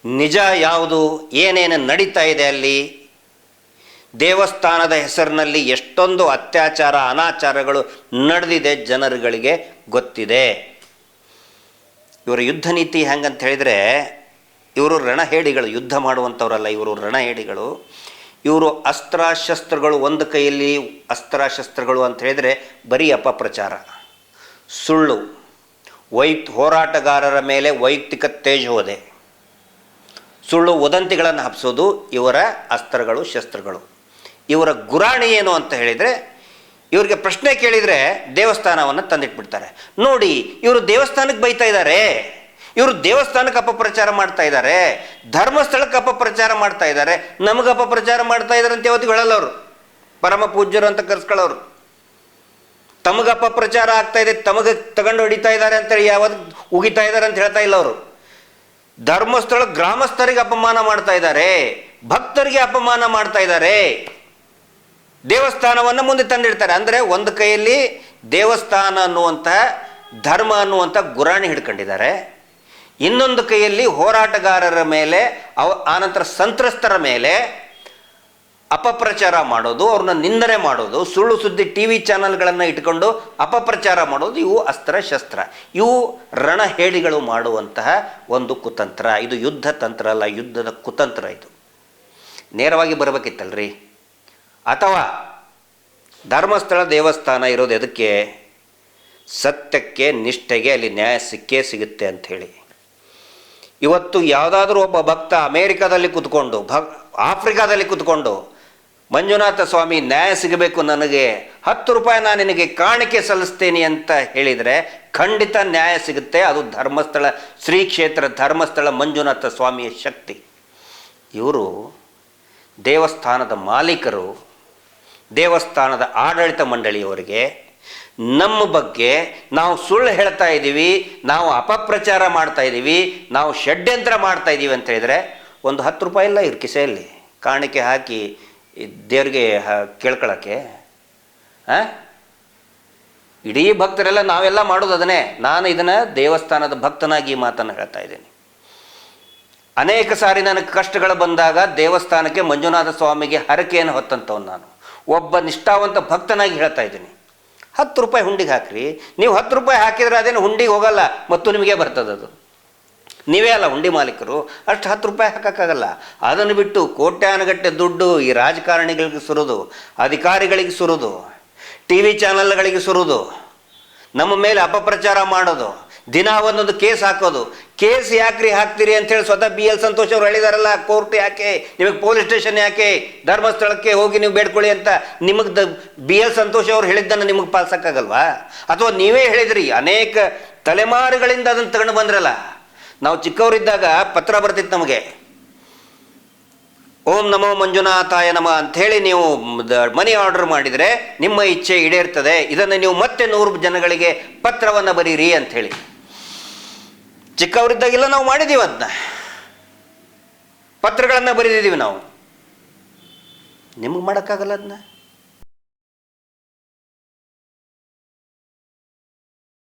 ನಿಜ ಯಾವುದು, ಏನೇನು ನಡೀತಾ ಇದೆ ಅಲ್ಲಿ, ದೇವಸ್ಥಾನದ ಹೆಸರಿನಲ್ಲಿ ಎಷ್ಟೊಂದು ಅತ್ಯಾಚಾರ ಅನಾಚಾರಗಳು ನಡೆದಿದೆ ಜನರುಗಳಿಗೆ ಗೊತ್ತಿದೆ. ಇವರ ಯುದ್ಧ ನೀತಿ ಹೆಂಗಂತ ಹೇಳಿದರೆ, ಇವರು ರಣಹೇಡಿಗಳು, ಯುದ್ಧ ಮಾಡುವಂಥವರಲ್ಲ, ಇವರು ರಣಹೇಡಿಗಳು. ಇವರು ಅಸ್ತ್ರಶಸ್ತ್ರಗಳು, ಒಂದು ಕೈಯಲ್ಲಿ ಅಸ್ತ್ರಶಸ್ತ್ರಗಳು ಅಂತ ಹೇಳಿದರೆ ಬರೀ ಅಪಪ್ರಚಾರ, ಸುಳ್ಳು, ಹೋರಾಟಗಾರರ ಮೇಲೆ ವೈಯಕ್ತಿಕ ತೇಜೋವಧೆ, ಸುಳ್ಳು ವದಂತಿಗಳನ್ನು ಹಬ್ಬಿಸೋದು ಇವರ ಅಸ್ತ್ರಗಳು, ಶಸ್ತ್ರಗಳು. ಇವರ ಗುರಾಣಿ ಏನು ಅಂತ ಹೇಳಿದರೆ, ಇವ್ರಿಗೆ ಪ್ರಶ್ನೆ ಕೇಳಿದರೆ ದೇವಸ್ಥಾನವನ್ನು ತಂದಿಟ್ಬಿಡ್ತಾರೆ. ನೋಡಿ, ಇವರು ದೇವಸ್ಥಾನಕ್ಕೆ ಬೈತಾ ಇದ್ದಾರೆ, ಇವರು ದೇವಸ್ಥಾನಕ್ಕೆ ಅಪಪ್ರಚಾರ ಮಾಡ್ತಾ ಇದ್ದಾರೆ, ಧರ್ಮಸ್ಥಳಕ್ಕೆ ಅಪಪ್ರಚಾರ ಮಾಡ್ತಾ ಇದ್ದಾರೆ, ನಮಗೆ ಅಪಪ್ರಚಾರ ಮಾಡ್ತಾ ಇದ್ದಾರೆ ಅಂತ ಯಾವತ್ತಿಗೂ ಹೇಳಲ್ಲ ಅವರು. ಪರಮ ಪೂಜ್ಯರು ಅಂತ ಕರೆಸ್ಕೊಳ್ಳೋರು. ತಮಗೆ ಅಪಪ್ರಚಾರ ಆಗ್ತಾ ಇದೆ, ತಮಗೆ ತಗೊಂಡು ಹೊಡಿತಾ ಇದ್ದಾರೆ ಅಂತೇಳಿ ಯಾವತ್ತು ಉಗಿತಾ ಇದ್ದಾರೆ ಅಂತ ಹೇಳ್ತಾ ಇಲ್ಲ ಅವರು. ಧರ್ಮಸ್ಥಳ ಗ್ರಾಮಸ್ಥರಿಗೆ ಅಪಮಾನ ಮಾಡ್ತಾ ಇದ್ದಾರೆ, ಭಕ್ತರಿಗೆ ಅಪಮಾನ ಮಾಡ್ತಾ ಇದ್ದಾರೆ, ದೇವಸ್ಥಾನವನ್ನು ಮುಂದೆ ತಂದಿಡ್ತಾರೆ. ಅಂದರೆ ಒಂದು ಕೈಯಲ್ಲಿ ದೇವಸ್ಥಾನ ಅನ್ನುವಂತಹ ಧರ್ಮ ಅನ್ನುವಂಥ ಗುರಾಣಿ ಹಿಡ್ಕೊಂಡಿದ್ದಾರೆ, ಇನ್ನೊಂದು ಕೈಯಲ್ಲಿ ಹೋರಾಟಗಾರರ ಮೇಲೆ ಆನಂತರ ಸಂತ್ರಸ್ತರ ಮೇಲೆ ಅಪಪ್ರಚಾರ ಮಾಡೋದು, ಅವ್ರನ್ನ ನಿಂದನೆ ಮಾಡೋದು, ಸುಳ್ಳು ಸುದ್ದಿ TV ಚಾನಲ್ಗಳನ್ನು ಇಟ್ಕೊಂಡು ಅಪಪ್ರಚಾರ ಮಾಡೋದು, ಇವು ಅಸ್ತ್ರಶಸ್ತ್ರ, ಇವು ರಣಹೇಡಿಗಳು ಮಾಡುವಂತಹ ಒಂದು ಕುತಂತ್ರ. ಇದು ಯುದ್ಧ ತಂತ್ರ ಅಲ್ಲ, ಯುದ್ಧದ ಕುತಂತ್ರ. ಇದು ನೇರವಾಗಿ ಬರಬೇಕಿತ್ತಲ್ರಿ. ಅಥವಾ ಧರ್ಮಸ್ಥಳ ದೇವಸ್ಥಾನ ಇರೋದು ಎದಕ್ಕೆ? ಸತ್ಯಕ್ಕೆ, ನಿಷ್ಠೆಗೆ ಅಲ್ಲಿ ನ್ಯಾಯ ಸಿಕ್ಕೇ ಸಿಗುತ್ತೆ ಅಂಥೇಳಿ. ಇವತ್ತು ಯಾವುದಾದ್ರೂ ಒಬ್ಬ ಭಕ್ತ ಅಮೇರಿಕಾದಲ್ಲಿ ಕೂತ್ಕೊಂಡು, ಆಫ್ರಿಕಾದಲ್ಲಿ ಕೂತ್ಕೊಂಡು, ಮಂಜುನಾಥ ಸ್ವಾಮಿ ನ್ಯಾಯ ಸಿಗಬೇಕು, ನನಗೆ 10 ರೂಪಾಯಿ ನಾನು ನಿನಗೆ ಕಾಣಿಕೆ ಸಲ್ಲಿಸ್ತೇನೆ ಅಂತ ಹೇಳಿದರೆ ಖಂಡಿತ ನ್ಯಾಯ ಸಿಗುತ್ತೆ. ಅದು ಧರ್ಮಸ್ಥಳ ಶ್ರೀ ಕ್ಷೇತ್ರ ಧರ್ಮಸ್ಥಳ ಮಂಜುನಾಥ ಸ್ವಾಮಿಯ ಶಕ್ತಿ. ಇವರು ದೇವಸ್ಥಾನದ ಮಾಲೀಕರು, ದೇವಸ್ಥಾನದ ಆಡಳಿತ ಮಂಡಳಿಯವರಿಗೆ ನಮ್ಮ ಬಗ್ಗೆ ನಾವು ಸುಳ್ಳು ಹೇಳ್ತಾ ಇದ್ದೀವಿ, ನಾವು ಅಪಪ್ರಚಾರ ಮಾಡ್ತಾ ಇದ್ದೀವಿ, ನಾವು ಷಡ್ಯಂತ್ರ ಮಾಡ್ತಾ ಇದ್ದೀವಿ ಅಂತ ಹೇಳಿದರೆ ಒಂದು 10 ರೂಪಾಯಿ ಇಲ್ಲ ಇವ್ರ ಕಿಸೆಯಲ್ಲಿ ಕಾಣಿಕೆ ಹಾಕಿ ದೇವ್ರಿಗೆ ಕೇಳ್ಕೊಳ್ಳೋಕ್ಕೆ. ಇಡೀ ಭಕ್ತರೆಲ್ಲ ನಾವೆಲ್ಲ ಮಾಡೋದು ಅದನ್ನೇ. ನಾನು ಇದನ್ನು ದೇವಸ್ಥಾನದ ಭಕ್ತನಾಗಿ ಈ ಮಾತನ್ನು ಹೇಳ್ತಾ ಇದ್ದೀನಿ. ಅನೇಕ ಸಾರಿ ನನಗೆ ಕಷ್ಟಗಳು ಬಂದಾಗ ದೇವಸ್ಥಾನಕ್ಕೆ ಮಂಜುನಾಥ ಸ್ವಾಮಿಗೆ ಹರಕೆಯನ್ನು ಹೊತ್ತಂಥವ್ನು ನಾನು. ಒಬ್ಬ ನಿಷ್ಠಾವಂತ ಭಕ್ತನಾಗಿ ಹೇಳ್ತಾ ಇದ್ದೀನಿ, 10 ರೂಪಾಯಿ ಹುಂಡಿಗೆ ಹಾಕ್ರಿ. ನೀವು 10 ರೂಪಾಯಿ ಹಾಕಿದರೆ ಅದೇನು ಹುಂಡಿಗೆ ಹೋಗಲ್ಲ, ಮತ್ತು ನಿಮಗೆ ಬರ್ತದೆ. ಅದು ನೀವೇ ಅಲ್ಲ ಹುಂಡಿ ಮಾಲೀಕರು, ಅಷ್ಟು 10 ರೂಪಾಯಿ ಹಾಕೋಕ್ಕಾಗಲ್ಲ. ಅದನ್ನು ಬಿಟ್ಟು ಕೋಟ್ಯಾನುಗಟ್ಟೆ ದುಡ್ಡು ಈ ರಾಜಕಾರಣಿಗಳಿಗೆ ಸುರಿದು, ಅಧಿಕಾರಿಗಳಿಗೆ ಸುರಿದು, TV ಚಾನಲ್ಗಳಿಗೆ ಸುರಿದು, ನಮ್ಮ ಮೇಲೆ ಅಪಪ್ರಚಾರ ಮಾಡೋದು, ದಿನ ಒಂದೊಂದು ಕೇಸ್ ಹಾಕೋದು. ಕೇಸ್ ಯಾಕ್ರಿ ಹಾಕ್ತೀರಿ ಅಂತೇಳಿ ಸ್ವತಃ BL ಸಂತೋಷ್ ಅವರು ಹೇಳಿದಾರಲ್ಲ. ಕೋರ್ಟ್ ಯಾಕೆ, ನಿಮಗೆ ಪೊಲೀಸ್ ಸ್ಟೇಷನ್ ಯಾಕೆ, ಧರ್ಮಸ್ಥಳಕ್ಕೆ ಹೋಗಿ ನೀವು ಬೇಡ್ಕೊಳ್ಳಿ ಅಂತ ನಿಮಗೆ BL ಸಂತೋಷ್ ಅವರು ಹೇಳಿದ್ದನ್ನು ನಿಮಗೆ ಪಾಲಿಸೋಕ್ಕಾಗಲ್ವಾ? ಅಥವಾ ನೀವೇ ಹೇಳಿದ್ರಿ, ಅನೇಕ ತಲೆಮಾರುಗಳಿಂದ ಅದನ್ನು ತಗೊಂಡು ಬಂದ್ರಲ್ಲ. ನಾವು ಚಿಕ್ಕವರಿದ್ದಾಗ ಪತ್ರ ಬರ್ತಿತ್ತು ನಮಗೆ, ಓಂ ನಮೋ ಮಂಜುನಾಥಾಯ ನಮ ಅಂಥೇಳಿ ನೀವು ಮನಿ ಆರ್ಡರ್ ಮಾಡಿದರೆ ನಿಮ್ಮ ಇಚ್ಛೆ ಈಡೇರ್ತದೆ, ಇದನ್ನು ನೀವು ಮತ್ತೆ 100 ಜನಗಳಿಗೆ ಪತ್ರವನ್ನು ಬರೀರಿ ಅಂಥೇಳಿ. ಚಿಕ್ಕವರಿದ್ದಾಗೆಲ್ಲ ನಾವು ಮಾಡಿದ್ದೀವಿ, ಅದನ್ನ ಪತ್ರಗಳನ್ನು ಬರೆದಿದ್ದೀವಿ ನಾವು. ನಿಮಗೆ ಮಾಡೋಕ್ಕಾಗಲ್ಲ ಅದನ್ನ.